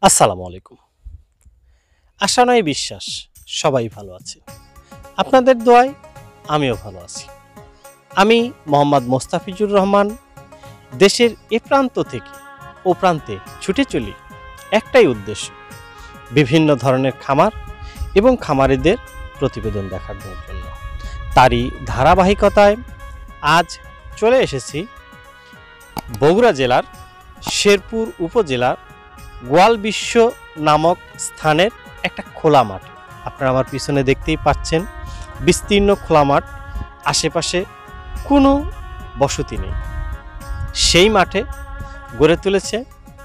আসসালামু আলাইকুম। আশা নয় বিশ্বাস সবাই ভালো আছে। আপনাদের দোয়ায় আমিও ভালো আছি। আমি মোহাম্মদ মোস্তাফিজুর রহমান দেশের এ প্রান্ত থেকে ও প্রান্তে ছুটে চলি একটাই উদ্দেশ্য, বিভিন্ন ধরনের খামার এবং খামারিদের প্রতিবেদন দেখার জন্য। তারই ধারাবাহিকতায় আজ চলে এসেছি বগুড়া জেলার শেরপুর উপজেলার গোয়ালবিশ্ব নামক স্থানের একটা খোলা মাঠ। আপনারা আমার পিছনে দেখতেই পাচ্ছেন বিস্তীর্ণ খোলা মাঠ, আশেপাশে কোনো বসতি নেই। সেই মাঠে গড়ে তুলেছে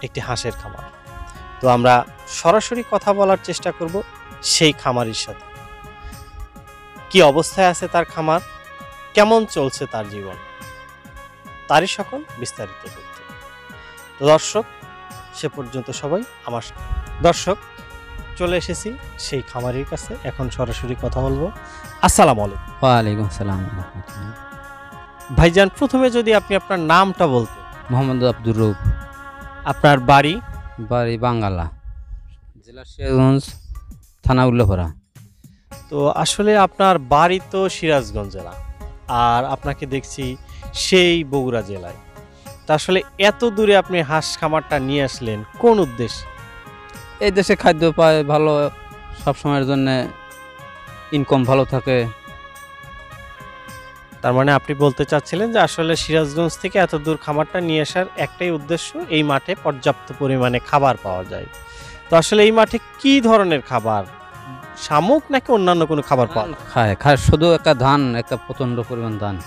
একটি হাঁসের খামার। তো আমরা সরাসরি কথা বলার চেষ্টা করব সেই খামারির সাথে। কি অবস্থায় আছে তার খামার, কেমন চলছে তার জীবন, তারই সকল বিস্তারিত তথ্য। তো দর্শক, সে পর্যন্ত সবাই আমার দর্শক চলে এসেছি সেই খামারির কাছে। এখন সরাসরি কথা বলবো। আসসালামু আলাইকুম। ওয়ালাইকুম আসসালাম। ভাইজান, প্রথমে যদি আপনি আপনার নামটা বলতেন। মোহাম্মদ আব্দুর রউফ, আপনার বাড়ি? বাড়ি বাঙ্গালা, জেলা সিরাজগঞ্জ, থানা উল্লাপাড়া। তো আসলে আপনার বাড়ি তো সিরাজগঞ্জ জেলা, আর আপনাকে দেখছি সেই বগুড়া জেলায়। তা আসলে এত দূরে আপনি হাঁস খামারটা নিয়ে আসলেন কোন উদ্দেশ্যে? এই দেশে খাদ্য পায় ভালো, সব সময়ের জন্য ইনকাম ভালো থাকে। তার মানে আপনি বলতে চাচ্ছিলেন যে আসলে সিরাজগঞ্জ থেকে এত দূর খামারটা নিয়ে আসার একটাই উদ্দেশ্য, এই মাঠে পর্যাপ্ত পরিমাণে খাবার পাওয়া যায়। তো আসলে এই মাঠে কি ধরনের খাবার, শামুক নাকি অন্যান্য কোনো খাবার পাওয়া যায়? খায় শুধু একটা ধান, একটা প্রচণ্ড পরিমাণ ধান।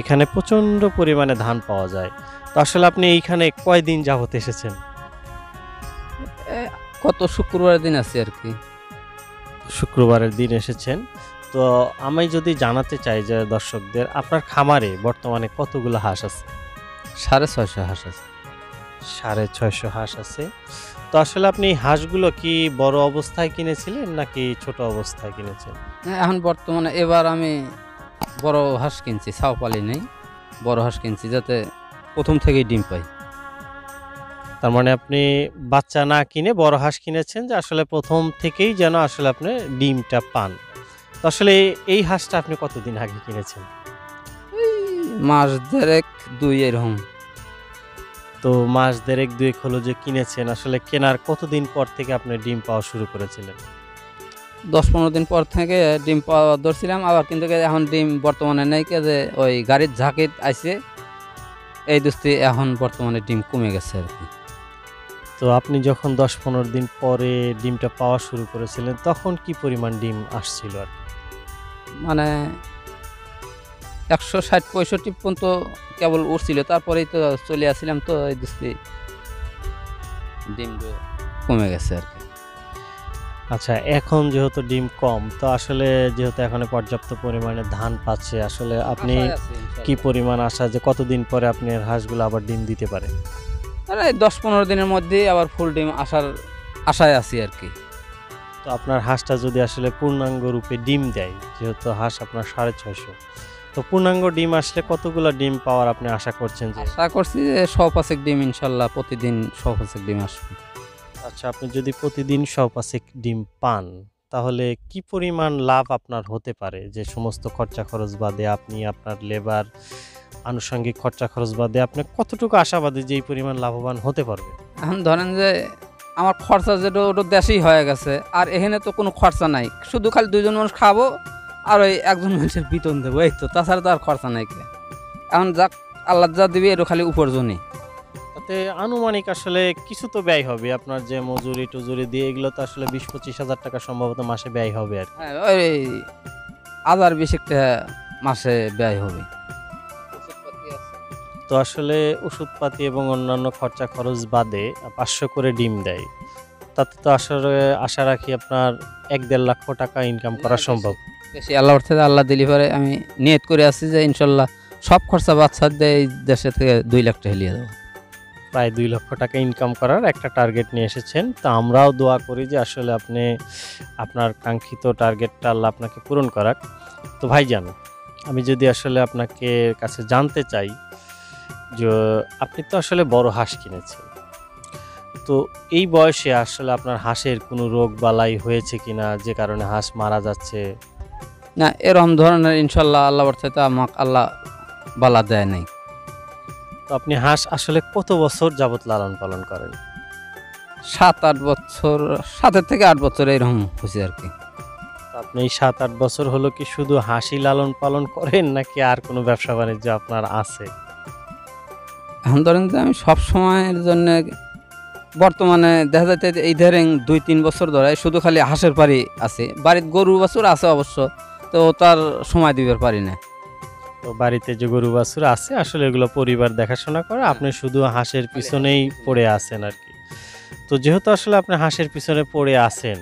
এখানে প্রচন্ড পরিমাণে ধান পাওয়া যায়। তো আসলে আপনি এইখানে কয়দিন যাবত এসেছেন? কত শুক্রবারের দিন আছে আর কি। শুক্রবারের দিন এসেছেন। তো আমি যদি জানাতে চাই যে দর্শকদের, আপনার খামারে বর্তমানে কতগুলো হাঁস আছে? 650 হাঁস আছে। 650 হাঁস আছে। তো আসলে আপনি এই হাঁসগুলো কি বড় অবস্থায় কিনেছিলেন নাকি ছোট অবস্থায় কিনেছেন? এখন বর্তমানে এবার আমি বড় হাঁস কিনছি, ছাও পালি নেই, বড় হাঁস কিনছি যাতে প্রথম থেকেই ডিম পাই। তার মানে আপনি বাচ্চা না কিনে বড় হাঁস কিনেছেন, যে আসলে প্রথম থেকেই যেন আসলে আপনি ডিমটা পান। তো আসলে এই হাঁসটা আপনি কতদিন আগে কিনেছেন? মাস দেড়েক দুই এরকম। তো মাস দেড়েক দুয়েক হলো যে কিনেছেন, আসলে কেনার কতদিন পর থেকে আপনি ডিম পাওয়া শুরু করেছিলেন? 10-15 দিন পর থেকে ডিম পাওয়া ধরছিলাম, আবার কিন্তু এখন ডিম বর্তমানে নেই, যে ওই গাড়ির ঝাঁকিত আইছে এই দোস্তি, এখন বর্তমানে ডিম কমে গেছে আর কি। তো আপনি যখন 10-15 দিন পরে ডিমটা পাওয়া শুরু করেছিলেন, তখন কি পরিমাণ ডিম আসছিল আর কি? মানে 160-65 পর্যন্ত কেবল উঠছিল, তারপরেই তো চলে আসছিলাম, তো এই দোস্তি ডিম কমে গেছে আর কি। আচ্ছা, এখন যেহেতু ডিম কম, তো আসলে যেহেতু এখন পর্যাপ্ত পরিমাণে ধান পাচ্ছে, আসলে আপনি আশায় আছি ইনশাল্লাহ। কি পরিমাণ আশা যে কতদিন পরে আপনার হাঁসগুলো আবার ডিম দিতে পারে? আরে 10-15 দিনের মধ্যেই আবার ফুল ডিম আসার আশায় আছি আর কি। তো আপনার হাঁসটা যদি আসলে পূর্ণাঙ্গ রূপে ডিম দেয়, যেহেতু হাঁস আপনার 650, তো পূর্ণাঙ্গ ডিম আসলে কতগুলো ডিম পাওয়ার আপনি আশা করছেন? যে আশা করছি যে 100-5 ডিম ইনশাল্লাহ প্রতিদিন 100-5 ডিম আসবে। আচ্ছা, আপনি যদি প্রতিদিন 100-5 ডিম পান, তাহলে কি পরিমাণ লাভ আপনার হতে পারে? যে সমস্ত খরচা খরচ বাদে, আপনি আপনার লেবার, আনুষঙ্গিক খরচা খরচ বাদে আপনি কতটুকু আশাবাদী যে এই পরিমাণ লাভবান হতে পারবে? এখন ধরেন যে আমার খরচা যেটা ওটা দেশেই হয়ে গেছে, আর এখানে তো কোনো খরচা নাই, শুধু খালি 2জন মানুষ খাবো আর ওই একজন মানুষের বেতন দেবো, এই তো, তাছাড়া তো আর খরচা নাই কে। এখন যাক, আল্লাহ যা দিবে এটা খালি উপার্জনই। তাতে আনুমানিক আসলে কিছু তো ব্যয় হবে আপনার, যে মজুরি টুজুরি দিয়ে এগুলো তো আসলে 20-25 হাজার টাকা সম্ভবত মাসে ব্যয় হবে আর কি। হ্যাঁ, ওই 1000-20 একটা মাসে ব্যয় হবে। তো আসলে ওষুধপাতি এবং অন্যান্য খরচা খরচ বাদে 500 করে ডিম দেয়, তাতে তো আসলে আশা রাখি আপনার 1-1.5 লক্ষ টাকা ইনকাম করা সম্ভব। বেশি আল্লাহর থেকে আল্লাহ দিলি পারে, আমি নিয়ত করে আছি যে ইনশাল্লাহ সব খরচা বাচ্চা দিয়ে এই দেশে থেকে 2 লাখ টাকা লিয়ে দেবো। প্রায় 2 লক্ষ টাকা ইনকাম করার একটা টার্গেট নিয়ে এসেছেন। তো আমরাও দোয়া করি যে আসলে আপনি আপনার কাঙ্ক্ষিত টার্গেটটা আল্লাহ আপনাকে পূরণ করাক। তো ভাইজান, আমি যদি আসলে আপনাকে কাছে জানতে চাই যে আপনি তো আসলে বড় হাঁস কিনেছেন, তো এই বয়সে আসলে আপনার হাঁসের কোনো রোগ বালাই হয়েছে কিনা যে কারণে হাঁস মারা যাচ্ছে? না, এরকম ধরনের ইনশাল্লাহ আল্লাহর চাইতে আমাকে আল্লাহ বালা দেয় নাই। তো আপনি হাঁস আসলে কত বছর যাবত লালন পালন করেন? 7-8 বছর, 7 থেকে 8 বছর এরকম হয়েছে আর কি। তো আপনি এই 7-8 বছর হলো কি শুধু হাঁসই লালন পালন করেন নাকি আর কোনো ব্যবসা বাণিজ্য আপনার আছে? এখন ধরেন যে আমি সব সময়ের জন্য বর্তমানে দেখা যাচ্ছে যে এই ধরেন 2-3 বছর ধরে শুধু খালি হাঁসের পারি আছে, বাড়িতে গরু বাছুর আছে অবশ্য, তো তার সময় দিবার পারি না। তো বাড়িতে যে গরু বাছুর আছে আসলে এগুলো পরিবার দেখাশোনা করে, আপনি শুধু হাঁসের পিছনেই পড়ে আছেন আর কি। তো যেহেতু আসলে আপনি হাঁসের পিছনে পড়ে আছেন,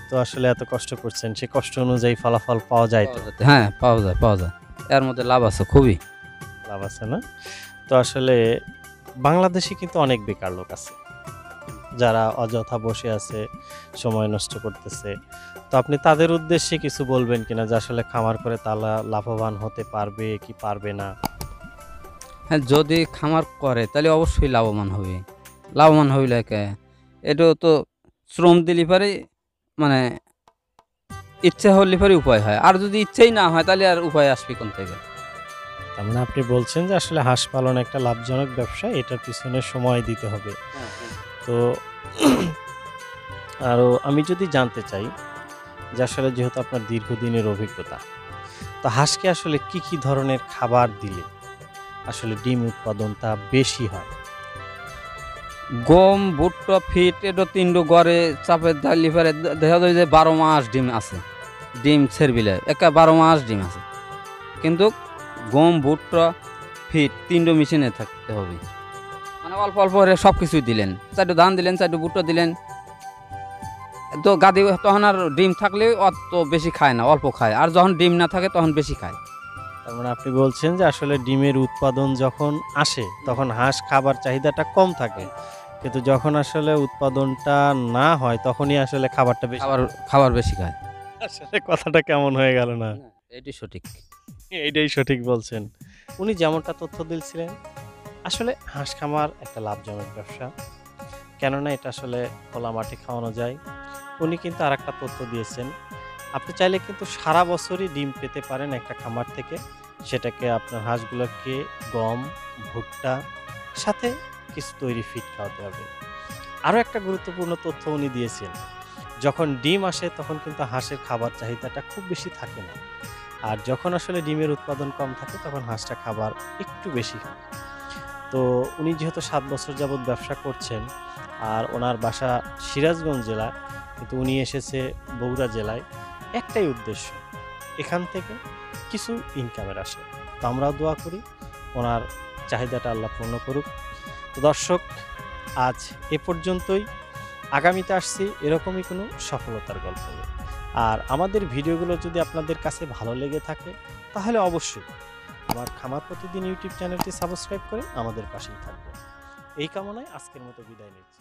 তো আসলে এত কষ্ট করছেন, সে কষ্ট অনুযায়ী ফলাফল পাওয়া যায় তো? হ্যাঁ, পাওয়া যায়, এর মধ্যে লাভ আছে, খুবই লাভ আছে না? তো আসলে বাংলাদেশে কিন্তু অনেক বেকার লোক আছে যারা অযথা বসে আছে, সময় নষ্ট করতেছে। তো আপনি তাদের উদ্দেশ্যে কিছু বলবেন কিনা যে আসলে খামার করে তারা লাভবান হতে পারবে কি পারবে না? হ্যাঁ, যদি খামার করে তাহলে অবশ্যই লাভবান হইলে এটা তো শ্রম দিলে পারে, মানে ইচ্ছা হলে পারে উপায় হয়, আর যদি ইচ্ছেই না হয় তাহলে আর উপায় আসবে কোন থেকে? তার মানে আপনি বলছেন যে আসলে হাঁস পালন একটা লাভজনক ব্যবসা, এটার পিছনে সময় দিতে হবে। তো আরও আমি যদি জানতে চাই যে আসলে যেহেতু আপনার দীর্ঘদিনের অভিজ্ঞতা, তো হাঁসকে আসলে কি কি ধরনের খাবার দিলে আসলে ডিম উৎপাদনটা বেশি হয়? গম, ভুট্টা, ফিট এটা 3টো গড়ে চাপে দিলে পারে দেখা যায় যে 12 মাস ডিম আছে, ডিম ছেড়বিলে 12 মাস ডিম আছে। কিন্তু গম, ভুট্টা, ফিট 3টো মেশিনে থাকতে হবে, মানে অল্প অল্প করে সব কিছুই দিলেন, 4টো ধান দিলেন, 4টো ভুট্টা দিলেন, তো গাদি তখন আর ডিম থাকলে অত বেশি খায় না, অল্প খায়, আর যখন ডিম না থাকে তখন বেশি খায়। তার মানে আপনি বলছেন যে আসলে ডিমের উৎপাদন যখন আসে তখন হাঁস খাবার চাহিদাটা কম থাকে, কিন্তু যখন আসলে উৎপাদনটা না হয় তখনই আসলে খাবারটা বেশি। খাবার বেশি খায়। আসলে কথাটা কেমন হয়ে গেল না? এটি সঠিক। এইটাই সঠিক বলছেন। উনি যেমনটা তথ্য দিয়েছিলেন, আসলে হাঁস খামার একটা লাভজনক ব্যবসা, কেননা এটা আসলে খোলা মাঠে খাওয়ানো যায়। উনি কিন্তু আর একটা তথ্য দিয়েছেন, আপনি চাইলে কিন্তু সারা বছরই ডিম পেতে পারেন একটা খামার থেকে। সেটাকে আপনার হাঁসগুলোকে গম, ভুট্টা সাথে কিছু তৈরি ফিড খাওয়াতে হবে। আরও একটা গুরুত্বপূর্ণ তথ্য উনি দিয়েছেন, যখন ডিম আসে তখন কিন্তু হাঁসের খাবার চাহিদাটা খুব বেশি থাকে না, আর যখন আসলে ডিমের উৎপাদন কম থাকে তখন হাঁসটা খাবার একটু বেশি খায়। তো উনি যেহেতু 7 বছর যাবৎ ব্যবসা করছেন, আর ওনার বাসা সিরাজগঞ্জ জেলা, কিন্তু উনি এসেছে বগুড়া জেলায়, একটাই উদ্দেশ্য, এখান থেকে কিছু ইনকামের আশা। তো আমরাও দোয়া করি ওনার চাহিদাটা আল্লাহ পূর্ণ করুক। তো দর্শক, আজ এ পর্যন্তই। আগামীতে আসছি এরকমই কোনো সফলতার গল্প নিয়ে। আর আমাদের ভিডিওগুলো যদি আপনাদের কাছে ভালো লেগে থাকে তাহলে অবশ্যই আমার খামার প্রতিদিন ইউটিউব চ্যানেলটি সাবস্ক্রাইব করে আমাদের পাশেই থাকবেন। এই কামনায় আজকের মতো বিদায় নিচ্ছি।